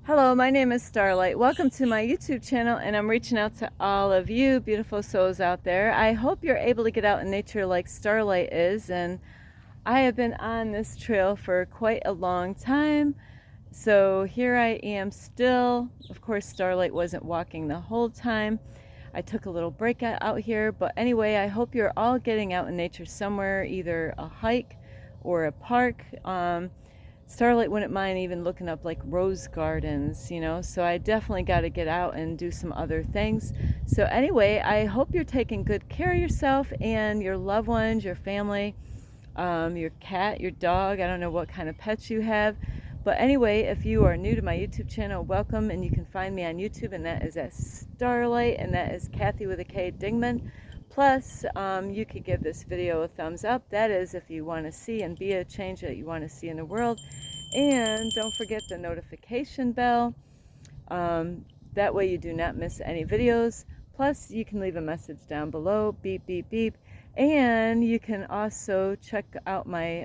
Hello, my name is Starlight. Welcome to my YouTube channel, and I'm reaching out to all of you beautiful souls out there. I hope you're able to get out in nature like Starlight is, and I have been on this trail for quite a long time. So here I am still. Of course, Starlight wasn't walking the whole time. I took a little break out here, but anyway, I hope you're all getting out in nature somewhere, either a hike or a park. Starlight wouldn't mind even looking up like rose gardens, so I definitely got to get out and do some other things. So anyway, I hope you're taking good care of yourself and your loved ones, your family, your cat, your dog. I don't know what kind of pets you have. But anyway, if you are new to my YouTube channel, welcome, and you can find me on YouTube, and that is at Starlight, and that is Kathy with a K Dingman. Plus, you could give this video a thumbs up. That is if you want to see and be a change that you want to see in the world. And don't forget the notification bell. That way you do not miss any videos. Plus, you can leave a message down below, beep, beep, beep. And you can also check out my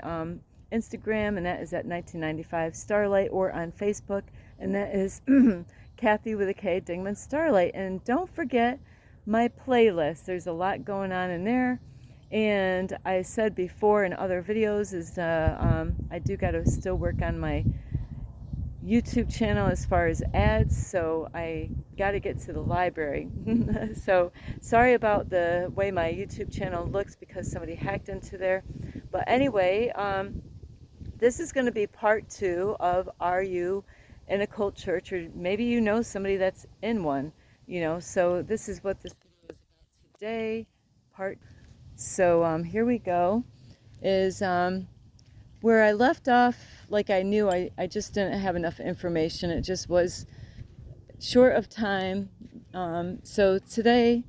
Instagram, and that is at 1995 Starlight, or on Facebook, and that is Kathy with a K Dingman Starlight. And don't forget my playlist. There's a lot going on in there. And I said before in other videos is I do got to still work on my YouTube channel as far as ads, so I got to get to the library. So sorry about the way my YouTube channel looks because somebody hacked into there. But anyway, this is going to be part 2 of Are You in a Cult Church? Or maybe you know somebody that's in one, so this is what this video is about today, part. So here we go, is where I left off. Like I knew I just didn't have enough information. It just was short of time. So today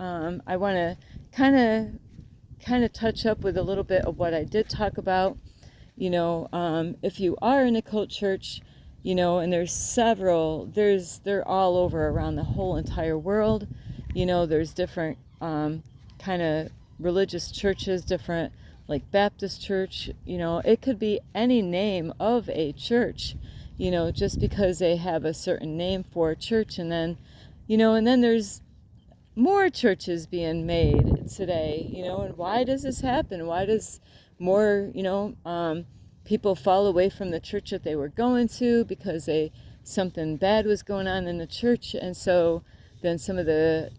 I want to kind of touch up with a little bit of what I did talk about. If you are in a cult church, and there's several, they're all over around the whole entire world. There's different kind of religious churches, different, like Baptist church, it could be any name of a church, just because they have a certain name for a church. And then, and then there's more churches being made today, and why does this happen? Why does more, people fall away from the church that they were going to because something bad was going on in the church? And so then some of the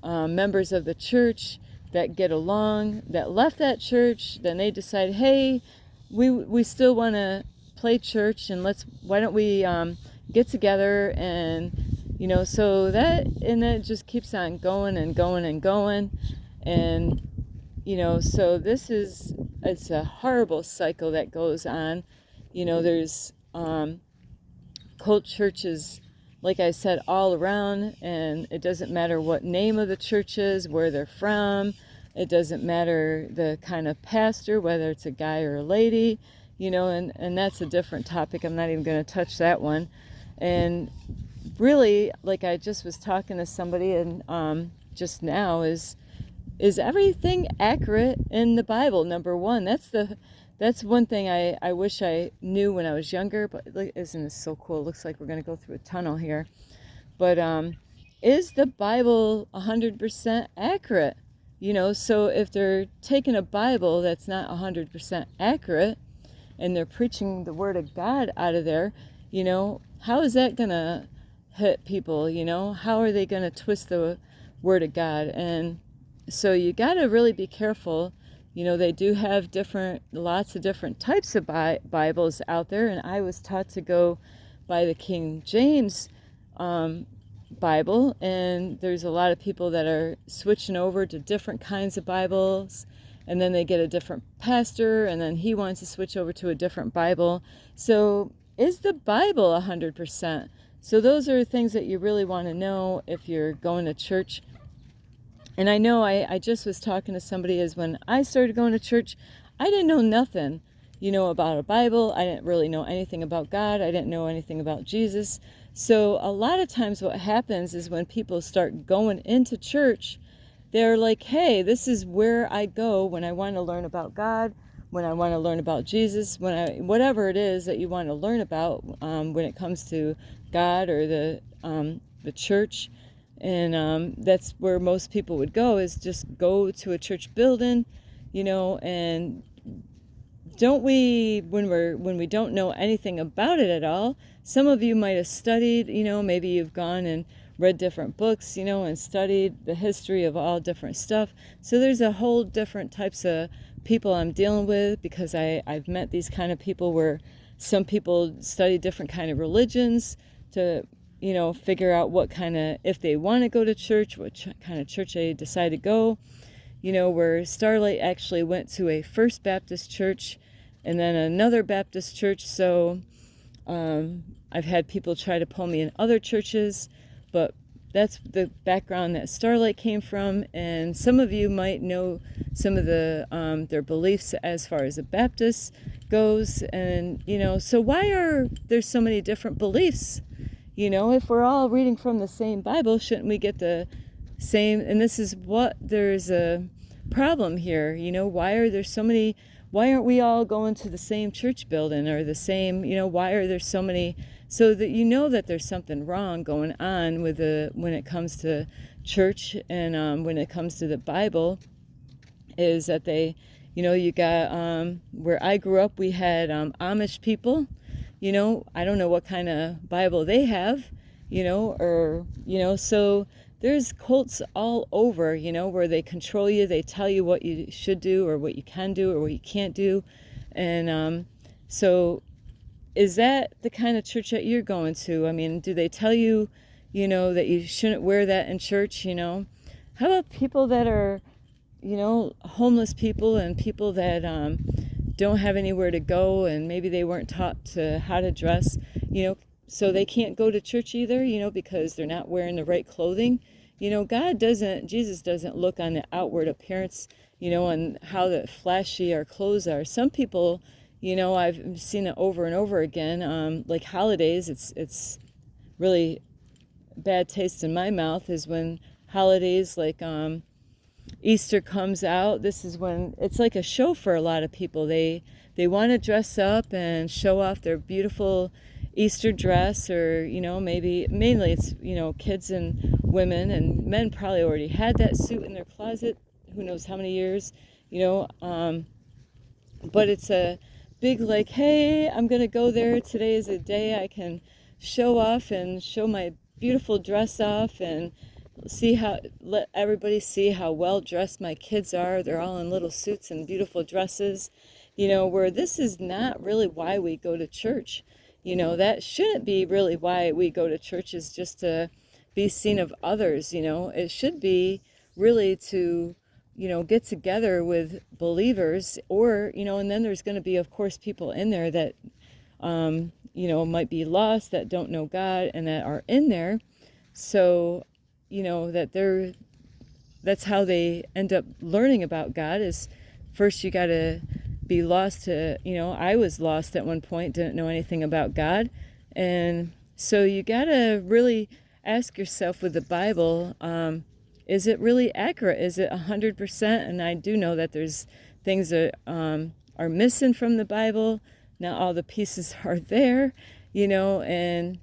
members of the church that get along, that left that church, then they decide, hey, we still want to play church, and why don't we get together? And so that just keeps on going and going and going. And so it's a horrible cycle that goes on. There's cult churches, like I said, all around, and it doesn't matter what name of the church is, where they're from. It doesn't matter the kind of pastor, whether it's a guy or a lady, and that's a different topic. I'm not even going to touch that one. And really, like I just was talking to somebody, and just now, is everything accurate in the Bible? Number one, that's one thing I wish I knew when I was younger. But isn't this so cool? It looks like we're going to go through a tunnel here. But is the Bible 100% accurate? So if they're taking a Bible that's not 100% accurate, and they're preaching the Word of God out of there, how is that going to hit people? How are they going to twist the Word of God? And so you got to really be careful. They do have lots of different types of Bibles out there, and I was taught to go by the King James Bible, and there's a lot of people that are switching over to different kinds of Bibles, and then they get a different pastor, and then he wants to switch over to a different Bible. So is the Bible 100%? So those are things that you really want to know if you're going to church. And I know I just was talking to somebody, as when I started going to church, I didn't know nothing, about a Bible. I didn't really know anything about God. I didn't know anything about Jesus. So a lot of times what happens is when people start going into church, they're like, hey, this is where I go when I want to learn about God, when I want to learn about Jesus, whatever it is that you want to learn about, when it comes to God or the church. And that's where most people would go, is just go to a church building, and don't we, when we don't know anything about it at all, some of you might have studied, maybe you've gone and read different books, and studied the history of all different stuff. So there's a whole different types of people I'm dealing with, because I've met these kind of people where some people study different kind of religions to, figure out what kind of, if they want to go to church, what kind of church they decide to go. Where Starlight actually went to a First Baptist church and then another Baptist church. So I've had people try to pull me in other churches, but that's the background that Starlight came from. And some of you might know some of the their beliefs as far as the Baptist goes. And, so why are there so many different beliefs? If we're all reading from the same Bible, shouldn't we get the same? And this is what, there's a problem here. Why are there so many? Why aren't we all going to the same church building or the same, why are there so many? So that that there's something wrong going on with when it comes to church and when it comes to the Bible, is that they, you got, where I grew up, we had Amish people. I don't know what kind of Bible they have, so there's cults all over, where they control you. They tell you what you should do or what you can do or what you can't do. And so is that the kind of church that you're going to? I mean, do they tell you, that you shouldn't wear that in church, How about people that are, homeless people and people that don't have anywhere to go, and maybe they weren't taught to how to dress, so they can't go to church either, because they're not wearing the right clothing. Jesus doesn't look on the outward appearance, and how the flashy our clothes are. Some people, I've seen it over and over again, like holidays, it's really bad taste in my mouth is when holidays like Easter comes out. This is when it's like a show for a lot of people. They want to dress up and show off their beautiful Easter dress, or maybe mainly it's kids and women, and men probably already had that suit in their closet, who knows how many years, but it's a big like, hey, I'm gonna go there, today is a day I can show off and show my beautiful dress off and let everybody see how well dressed my kids are. They're all in little suits and beautiful dresses, where this is not really why we go to church. That shouldn't be really why we go to church, is just to be seen of others. It should be really to, get together with believers, or, and then there's going to be, of course, people in there that, might be lost, that don't know God, and that are in there. So, that's how they end up learning about God, is first you got to be lost to, I was lost at one point, didn't know anything about God. And so you got to really ask yourself with the Bible, is it really accurate? Is it 100%? And I do know that there's things that are missing from the Bible. Not all the pieces are there, and,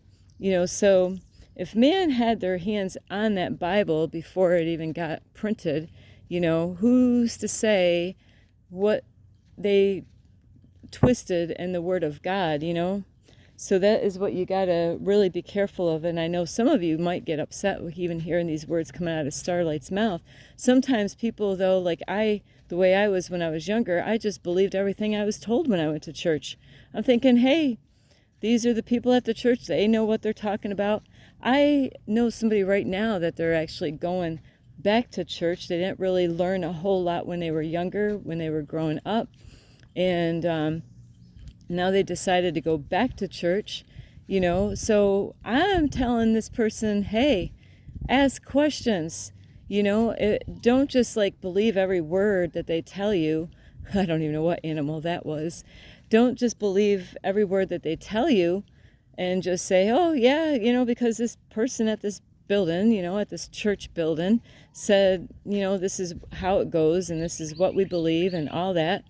so if man had their hands on that Bible before it even got printed, who's to say what they twisted in the Word of God, So that is what you got to really be careful of. And I know some of you might get upset with even hearing these words coming out of Starlight's mouth. Sometimes people, though, like the way I was when I was younger, I just believed everything I was told when I went to church. I'm thinking, hey, these are the people at the church. They know what they're talking about. I know somebody right now that they're actually going back to church. They didn't really learn a whole lot when they were younger, when they were growing up. And now they decided to go back to church, So I'm telling this person, hey, ask questions, don't just like believe every word that they tell you. I don't even know what animal that was. Don't just believe every word that they tell you and just say, oh, yeah, because this person at this building, at this church building said, this is how it goes and this is what we believe and all that.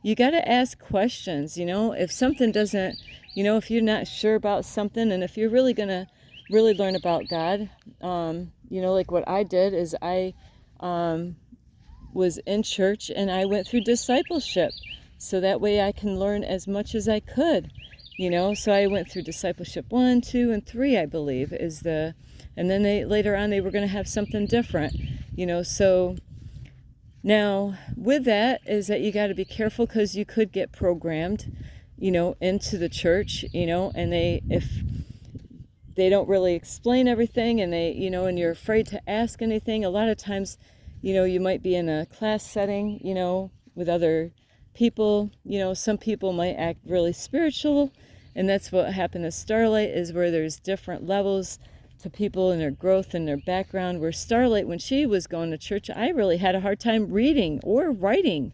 you got to ask questions. If something doesn't, if you're not sure about something, and if you're really going to really learn about God, like what I did is I was in church and I went through discipleship. So that way I can learn as much as I could, So I went through discipleship 1, 2, and 3, I believe, and then later on they were going to have something different, So now with that is that you got to be careful, because you could get programmed, into the church, and if they don't really explain everything, and and you're afraid to ask anything. A lot of times, you might be in a class setting, with other people, some people might act really spiritual, and that's what happened to Starlight, is where there's different levels to people and their growth and their background. Where Starlight, when she was going to church, I really had a hard time reading or writing,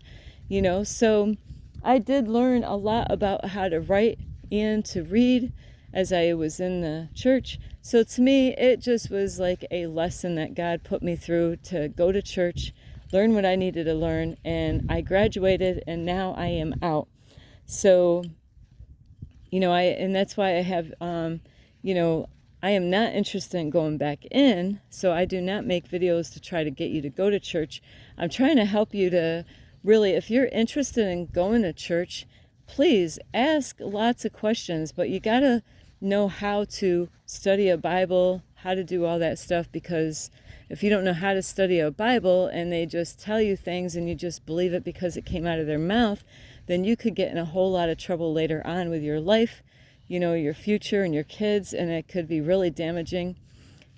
so I did learn a lot about how to write and to read as I was in the church. So to me, it just was like a lesson that God put me through, to go to church, learn what I needed to learn, and I graduated, and now I am out. So, and that's why I have, I am not interested in going back in, so I do not make videos to try to get you to go to church. I'm trying to help you to really, if you're interested in going to church, please ask lots of questions, but you got to know how to study a Bible, how to do all that stuff, because if you don't know how to study a Bible and they just tell you things and you just believe it because it came out of their mouth, then you could get in a whole lot of trouble later on with your life, your future and your kids, and it could be really damaging,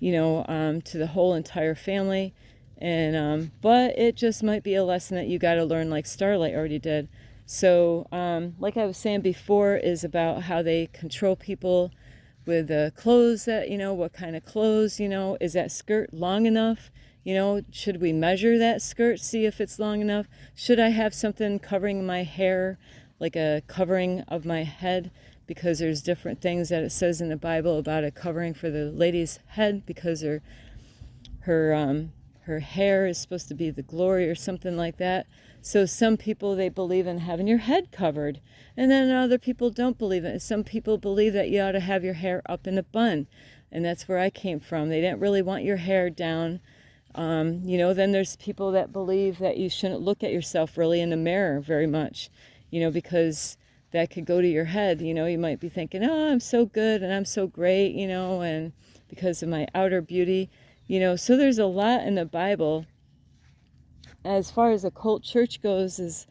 to the whole entire family. And but it just might be a lesson that you got to learn, like Starlight already did. So like I was saying before, is about how they control people with the clothes, that what kind of clothes, is that skirt long enough, should we measure that skirt, see if it's long enough? Should I have something covering my hair, like a covering of my head, because there's different things that it says in the Bible about a covering for the lady's head, because her hair is supposed to be the glory or something like that. So some people, they believe in having your head covered, and then other people don't believe it. Some people believe that you ought to have your hair up in a bun, and that's where I came from. They didn't really want your hair down. Then there's people that believe that you shouldn't look at yourself really in the mirror very much, because that could go to your head. You might be thinking, oh, I'm so good and I'm so great, and because of my outer beauty. So there's a lot in the Bible. As far as a cult church goes, is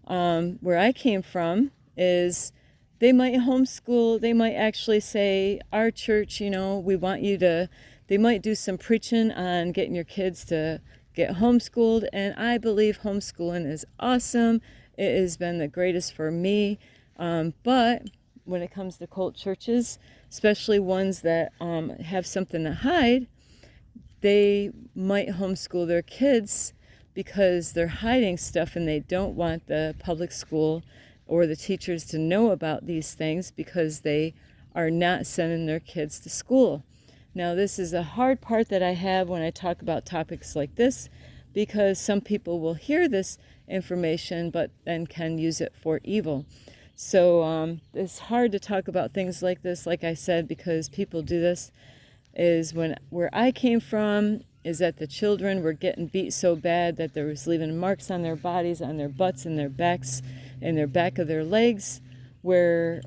where I came from, is they might homeschool. They might actually say, our church, we want you to, they might do some preaching on getting your kids to get homeschooled. And I believe homeschooling is awesome. It has been the greatest for me. But when it comes to cult churches, especially ones that have something to hide, they might homeschool their kids because they're hiding stuff, and they don't want the public school or the teachers to know about these things, because they are not sending their kids to school. Now, this is a hard part that I have when I talk about topics like this, because some people will hear this information but then can use it for evil. So it's hard to talk about things like this, like I said, because people do this. Is where I came from, is that the children were getting beat so bad that there was leaving marks on their bodies, on their butts and their backs and their back of their legs, where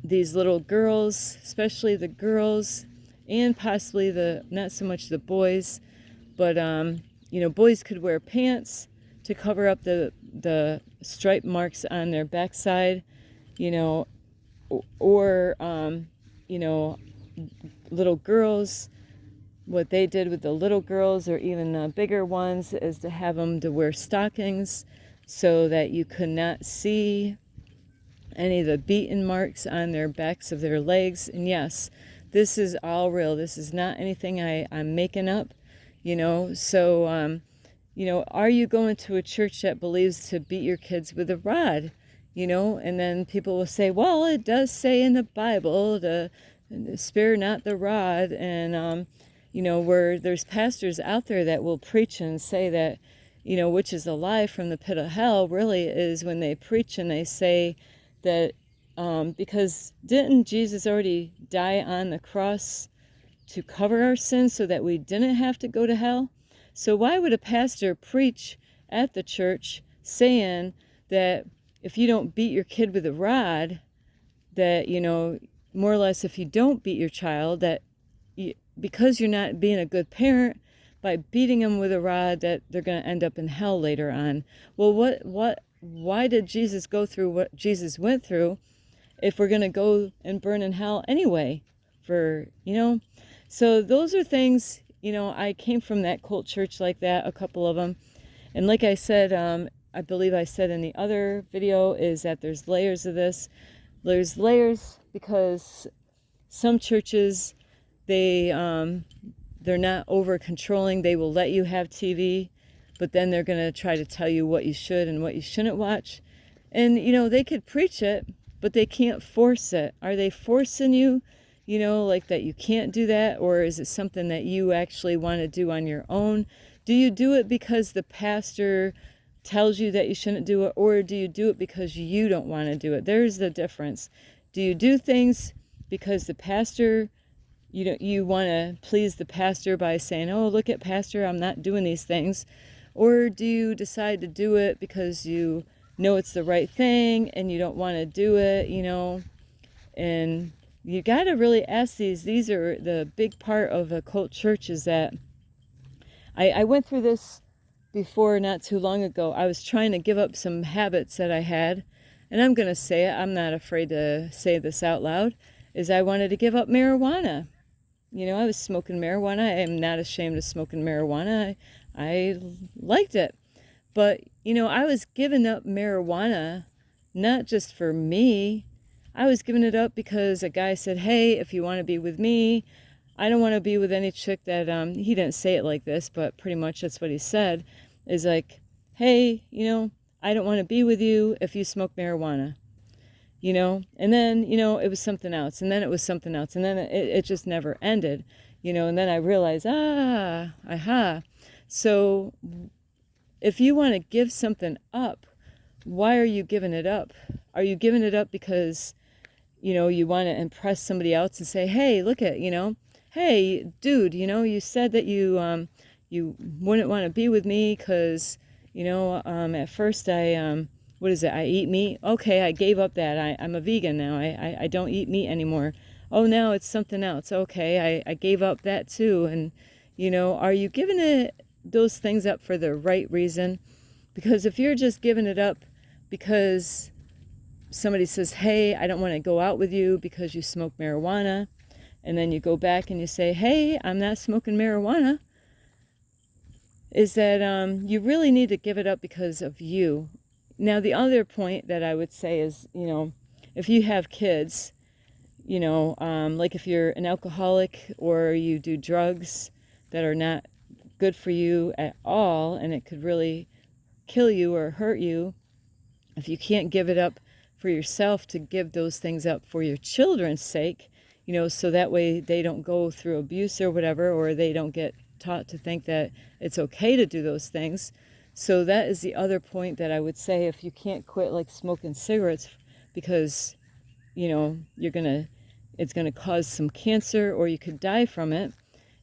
these little girls, especially the girls, and possibly not so much the boys, but boys could wear pants to cover up the stripe marks on their backside, or little girls, what they did with the little girls, or even the bigger ones, is to have them to wear stockings so that you could not see any of the beaten marks on their backs of their legs. And yes, this is all real. This is not anything I'm making up, So, are you going to a church that believes to beat your kids with a rod? And then people will say, well, it does say in the Bible to spare not the rod. And, where there's pastors out there that will preach and say that, which is a lie from the pit of hell, really, is when they preach and they say that because didn't Jesus already die on the cross to cover our sins so that we didn't have to go to hell? So why would a pastor preach at the church saying that if you don't beat your kid with a rod, that, more or less, if you don't beat your child, that because you're not being a good parent, by beating them with a rod, that they're going to end up in hell later on? Well, why did Jesus go through what Jesus went through if we're going to go and burn in hell anyway? So those are things, I came from that cult church like that, a couple of them. And like I said, I believe I said in the other video, is that there's layers of this. There's layers because some churches, they're not over controlling. They will let you have TV, but then they're going to try to tell you what you should and what you shouldn't watch. And, they could preach it, but they can't force it. Are they forcing you, like that you can't do that? Or is it something that you actually want to do on your own? Do you do it because the pastor tells you that you shouldn't do it? Or do you do it because you don't want to do it? There's the difference. Do you do things because the pastor, you want to please the pastor by saying, oh, look at pastor, I'm not doing these things? Or do you decide to do it because you know it's the right thing and you don't want to do it, And you got to really ask these are the big part of a cult church, is that I went through this before not too long ago. I was trying to give up some habits that I had, and I'm going to say it, I'm not afraid to say this out loud, is I wanted to give up marijuana. I was smoking marijuana. I am not ashamed of smoking marijuana. I liked it. But, I was giving up marijuana not just for me. I was giving it up because a guy said, hey, if you want to be with me, I don't want to be with any chick that, he didn't say it like this, but pretty much that's what he said, is like, hey, I don't want to be with you if you smoke marijuana, and then, it was something else, and then it was something else, and then it just never ended, and then I realized, aha. So if you want to give something up, why are you giving it up? Are you giving it up because, you want to impress somebody else and say, hey, look at, hey, dude, you said that you wouldn't want to be with me because, at first I eat meat. Okay, I gave up that. I'm a vegan now. I don't eat meat anymore. Oh, now it's something else. Okay, I gave up that too. And, are you giving those things up for the right reason? Because if you're just giving it up because somebody says, hey, I don't want to go out with you because you smoke marijuana, and then you go back and you say, hey, I'm not smoking marijuana, is that you really need to give it up because of you. Now, the other point that I would say is, if you have kids, like if you're an alcoholic or you do drugs that are not good for you at all, and it could really kill you or hurt you, if you can't give it up for yourself, to give those things up for your children's sake, so that way they don't go through abuse or whatever, or they don't get taught to think that it's okay to do those things. So that is the other point that I would say, if you can't quit like smoking cigarettes because, it's gonna cause some cancer or you could die from it.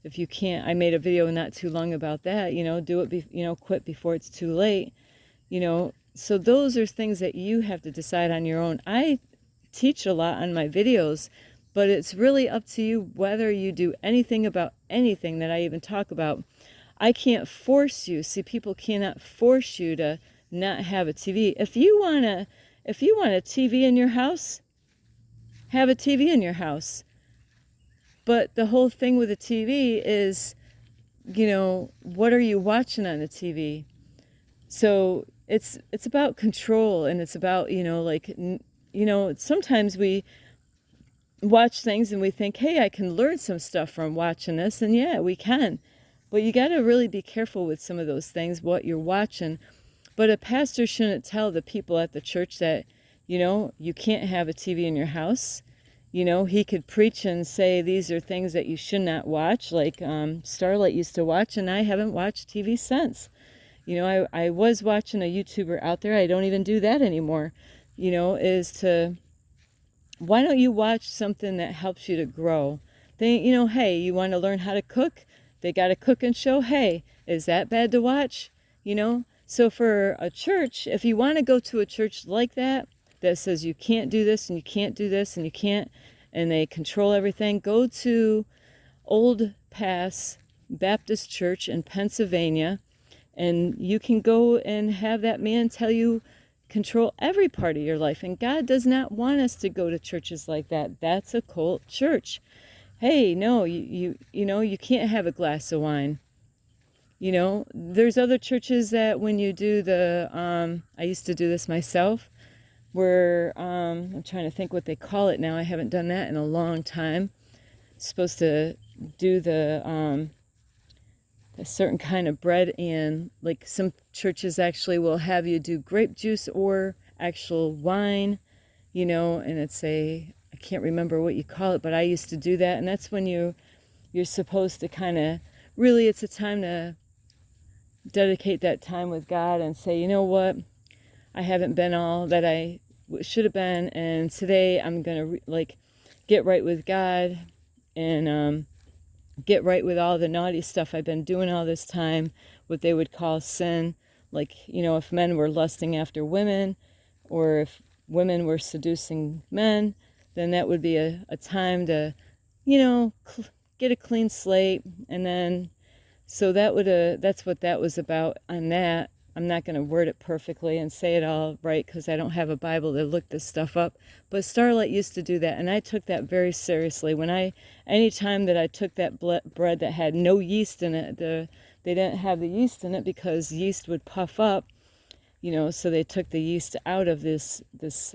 If you can't, I made a video not too long about that, do it, quit before it's too late, So those are things that you have to decide on your own. I teach a lot on my videos, but it's really up to you whether you do anything about anything that I even talk about. I can't force you. See, people cannot force you to not have a TV. If you want a TV in your house, have a TV in your house. But the whole thing with the TV is, what are you watching on the TV? So it's about control, and it's about, sometimes we watch things and we think, hey, I can learn some stuff from watching this, and yeah, we can. But you got to really be careful with some of those things, what you're watching. But a pastor shouldn't tell the people at the church that, you can't have a TV in your house. He could preach and say these are things that you should not watch, like Starlight used to watch, and I haven't watched TV since. You know, I was watching a YouTuber out there, I don't even do that anymore, you know, is to, why don't you watch something that helps you to grow? They, you know, hey, you want to learn how to cook? They got a cooking show. Hey, is that bad to watch? You know? So for a church, if you want to go to a church like that, that says you can't do this and you can't do this and you can't, and they control everything, go to Old Pass Baptist Church in Pennsylvania, and you can go and have that man tell you control every part of your life. And God does not want us to go to churches like that. That's a cult church. Hey, no, you know, you can't have a glass of wine. You know, there's other churches that when you do the, I used to do this myself, where, I'm trying to think what they call it now. I haven't done that in a long time. Supposed to do the, a certain kind of bread, and like some churches actually will have you do grape juice or actual wine, you know, and it's I can't remember what you call it, but I used to do that. And that's when you're supposed to kind of, really, it's a time to dedicate that time with God and say, you know what, I haven't been all that I should have been, and today I'm gonna like get right with God, and get right with all the naughty stuff I've been doing all this time, what they would call sin. Like, you know, if men were lusting after women, or if women were seducing men, then that would be a time to, you know, get a clean slate. And then, so that would, that's what that was about on that. I'm not going to word it perfectly and say it all right because I don't have a Bible to look this stuff up. But Starlight used to do that, and I took that very seriously. Any time that I took that bread that had no yeast in it, they didn't have the yeast in it because yeast would puff up, you know. So they took the yeast out of this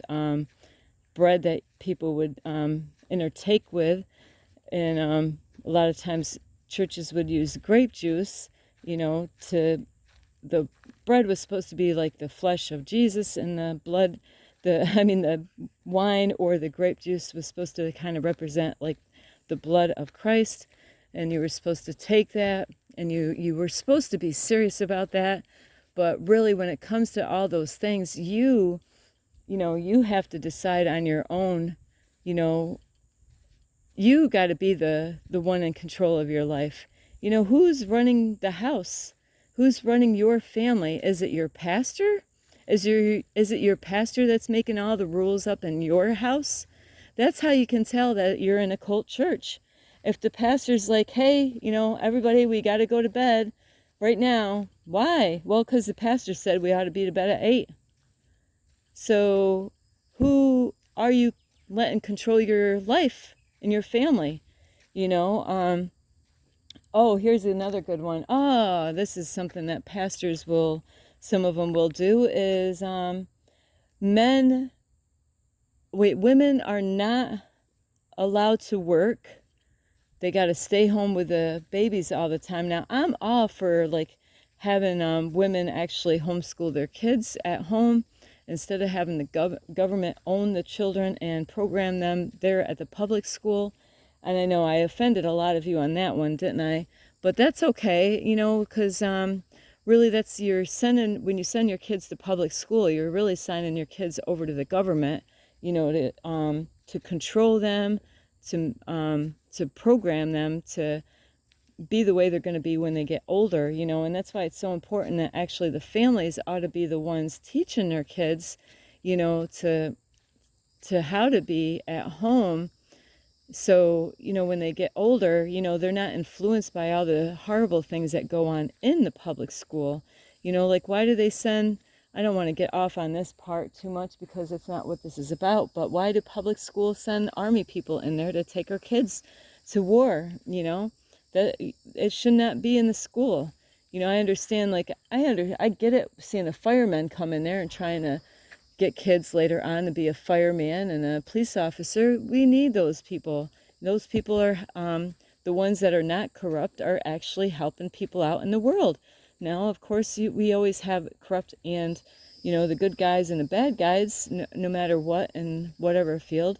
bread that people would intake with, and a lot of times churches would use grape juice, you know, the bread was supposed to be like the flesh of Jesus, and the blood, the wine or the grape juice was supposed to kind of represent like the blood of Christ. And you were supposed to take that, and you were supposed to be serious about that. But really, when it comes to all those things, you know, you have to decide on your own. You know, you got to be the one in control of your life. You know, who's running the house? Who's running your family? Is it your pastor? Is it your pastor that's making all the rules up in your house? That's how you can tell that you're in a cult church. If the pastor's like, hey, you know, everybody, we got to go to bed right now. Why? Well, because the pastor said we ought to be to bed at 8. So who are you letting control your life and your family? You know, oh, here's another good one. Oh, this is something that pastors some of them will do, is women are not allowed to work. They got to stay home with the babies all the time. Now, I'm all for like having women actually homeschool their kids at home instead of having the government own the children and program them there at the public school. And I know I offended a lot of you on that one, didn't I? But that's okay, you know, because really when you send your kids to public school, you're really signing your kids over to the government, you know, to control them, to program them to be the way they're going to be when they get older, you know. And that's why it's so important that actually the families ought to be the ones teaching their kids, you know, to how to be at home. So, you know, when they get older, you know, they're not influenced by all the horrible things that go on in the public school. You know, like, why do they send, I don't want to get off on this part too much because it's not what this is about, but why do public schools send army people in there to take our kids to war? You know, that it should not be in the school. You know, I understand, like, I get it seeing the firemen come in there and trying to get kids later on to be a fireman and a police officer. We need those people. Those people are the ones that are not corrupt, are actually helping people out in the world. Now, of course, we always have corrupt and, you know, the good guys and the bad guys, no matter what, in whatever field.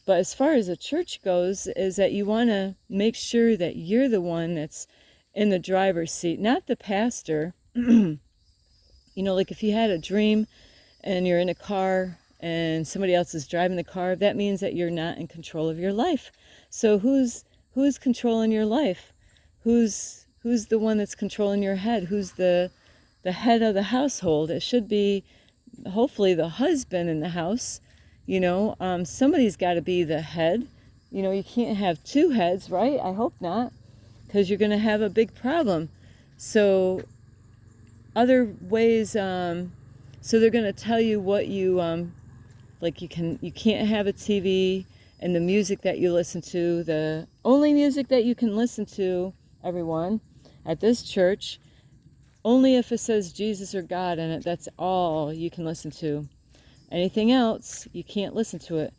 But as far as the church goes, is that you want to make sure that you're the one that's in the driver's seat, not the pastor. You know, like if you had a dream and you're in a car and somebody else is driving the car, that means that you're not in control of your life. So who's controlling your life? Who's the one that's controlling your head? Who's the head of the household? It should be hopefully the husband in the house. You know, somebody's got to be the head. You know, you can't have two heads, right? I hope not, because you're going to have a big problem. So other ways, so they're going to tell you what you like. You can't have a TV, and the music that you listen to, the only music that you can listen to, everyone, at this church, only if it says Jesus or God in it. That's all you can listen to. Anything else, you can't listen to it.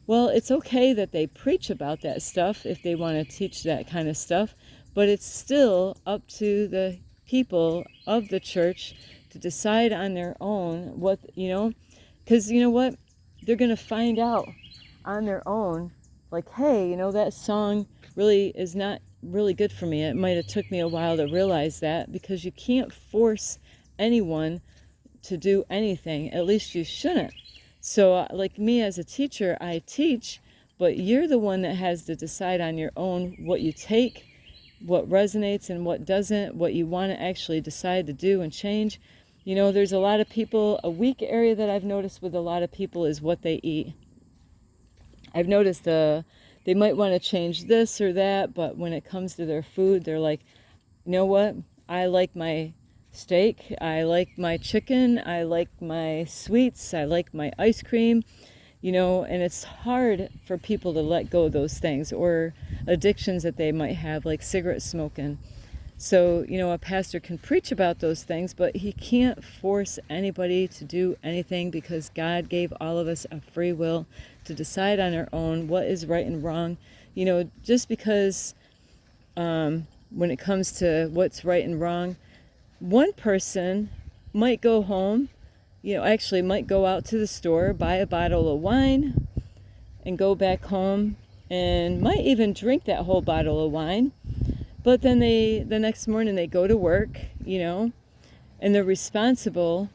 Well, it's okay that they preach about that stuff if they want to teach that kind of stuff, but it's still up to the people of the church to decide on their own what, you know, because you know what? They're going to find out on their own, like, hey, you know, that song really is not really good for me. It might have took me a while to realize that, because you can't force anyone to do anything. At least you shouldn't. So like me as a teacher, I teach, but you're the one that has to decide on your own what you take, what resonates and what doesn't, what you want to actually decide to do and change. You know, there's a lot of people, a weak area that I've noticed with a lot of people is what they eat. I've noticed they might want to change this or that, but when it comes to their food, they're like, you know what? I like my steak, I like my chicken, I like my sweets, I like my ice cream, you know, and it's hard for people to let go of those things, or addictions that they might have, like cigarette smoking. So, you know, a pastor can preach about those things, but he can't force anybody to do anything, because God gave all of us a free will to decide on our own what is right and wrong. You know, just because when it comes to what's right and wrong, one person might go home, you know, actually might go out to the store, buy a bottle of wine, and go back home, and might even drink that whole bottle of wine. But then the next morning they go to work, you know, and they're responsible,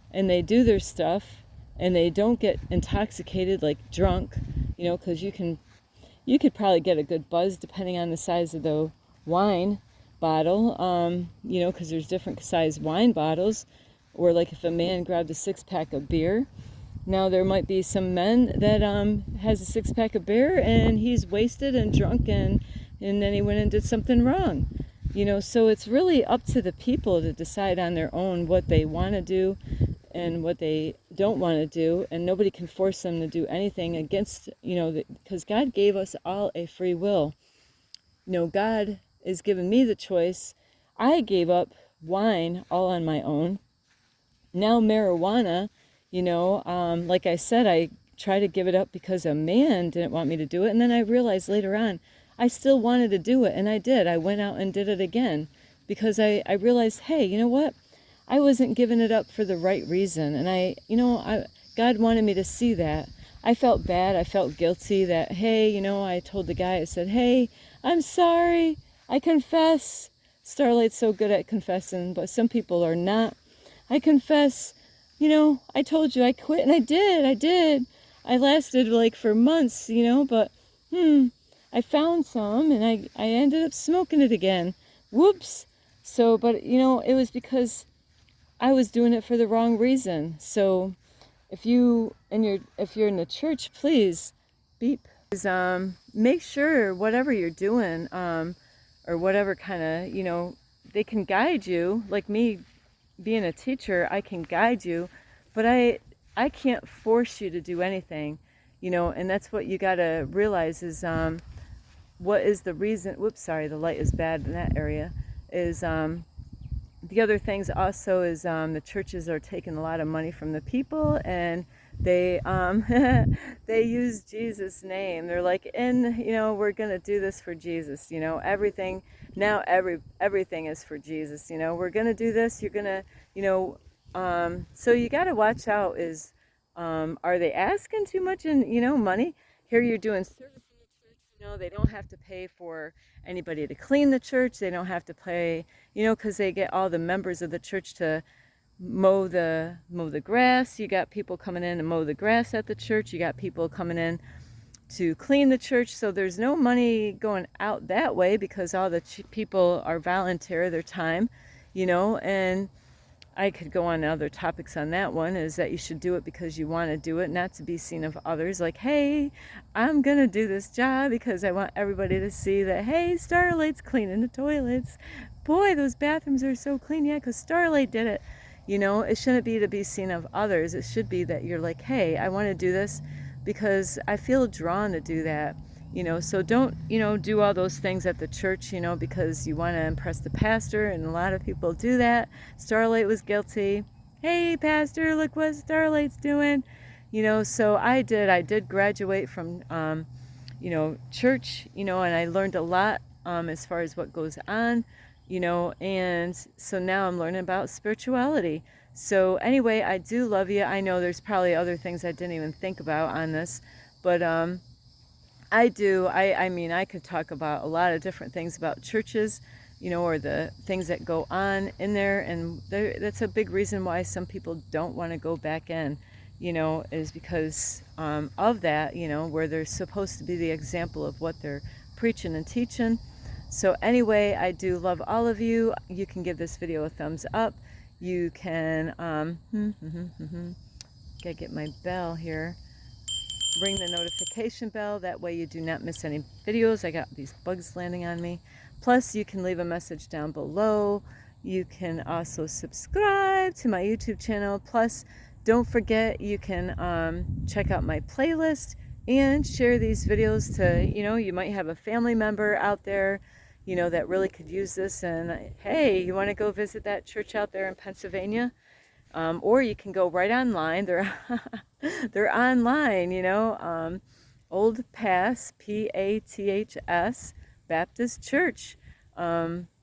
and they do their stuff, and they don't get intoxicated, like drunk, you know, because you could probably get a good buzz depending on the size of the wine bottle, you know, because there's different size wine bottles. Or like if a man grabbed a 6-pack of beer. Now there might be some men that has a 6-pack of beer and he's wasted and drunk, and then he went and did something wrong. You know, so it's really up to the people to decide on their own what they want to do and what they don't want to do, and nobody can force them to do anything against, you know, because God gave us all a free will. You know, God is giving me the choice. I gave up wine all on my own. Now marijuana, you know, like I said, I tried to give it up because a man didn't want me to do it, and then I realized later on I still wanted to do it, and I did. I went out and did it again, because I realized, hey, you know what? I wasn't giving it up for the right reason, and God wanted me to see that. I felt bad. I felt guilty that, hey, you know, I told the guy, I said, hey, I'm sorry. I confess. Starlight's so good at confessing, but some people are not. I confess, you know, I told you I quit, and I did. I lasted like for months, you know, but I found some, and I ended up smoking it again. Whoops. So, but you know, it was because I was doing it for the wrong reason. So if you're in the church, please beep. Make sure whatever you're doing, or whatever kind of, you know, they can guide you. Like me being a teacher, I can guide you, but I can't force you to do anything, you know, and that's what you got to realize is what is the reason. Whoops, sorry, the light is bad in that area. Is the other things also is the churches are taking a lot of money from the people, and they they use Jesus' name. They're like, you know, we're gonna do this for Jesus. You know, everything now, everything is for Jesus. You know, we're gonna do this. You're gonna, you know, so you got to watch out. Is are they asking too much in, you know, money? Here you're doing service in the church. You know, they don't have to pay for anybody to clean the church. They don't have to pay, you know, because they get all the members of the church to mow the grass. You got people coming in to mow the grass at the church. You got people coming in to clean the church. So there's no money going out that way because all the people are volunteer their time, and I could go on to other topics on that one, is that you should do it because you want to do it, not to be seen of others. Like, hey, I'm going to do this job because I want everybody to see that, hey, Starlight's cleaning the toilets. Boy, those bathrooms are so clean. Yeah, because Starlight did it. It shouldn't be to be seen of others. It should be that you're like, hey, I want to do this because I feel drawn to do that. So don't, do all those things at the church, because you want to impress the pastor, and a lot of people do that. Starlight was guilty. Hey, pastor, look what Starlight's doing. So I did graduate from, church, and I learned a lot as far as what goes on, and so now I'm learning about spirituality. So anyway, I do love you. I know there's probably other things I didn't even think about on this, but I do. I mean, I could talk about a lot of different things about churches, or the things that go on in there. And that's a big reason why some people don't want to go back in, is because of that, where they're supposed to be the example of what they're preaching and teaching. So anyway, I do love all of you. You can give this video a thumbs up. You can, gotta get my bell here. Ring the notification bell, that way you do not miss any videos. I got these bugs landing on me. Plus, you can leave a message down below. You can also subscribe to my YouTube channel. Plus, don't forget, you can check out my playlist and share these videos to, you might have a family member out there, that really could use this. And hey, you want to go visit that church out there in Pennsylvania? Or you can go right online. They're online, Old Pass, Paths Baptist Church.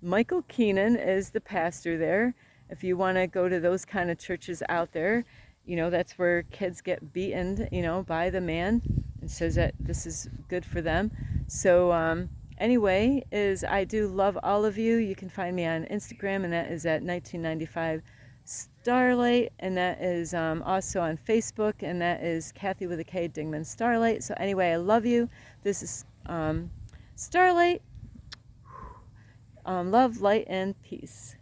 Michael Keenan is the pastor there. If you want to go to those kind of churches out there, that's where kids get beaten, by the man, and says that this is good for them. So anyway, I do love all of you. You can find me on Instagram, and that is at 1995 Starlight, and that is also on Facebook, and that is Kathy with a K, Dingman Starlight. So anyway, I love you. This is Starlight. Love, light, and peace.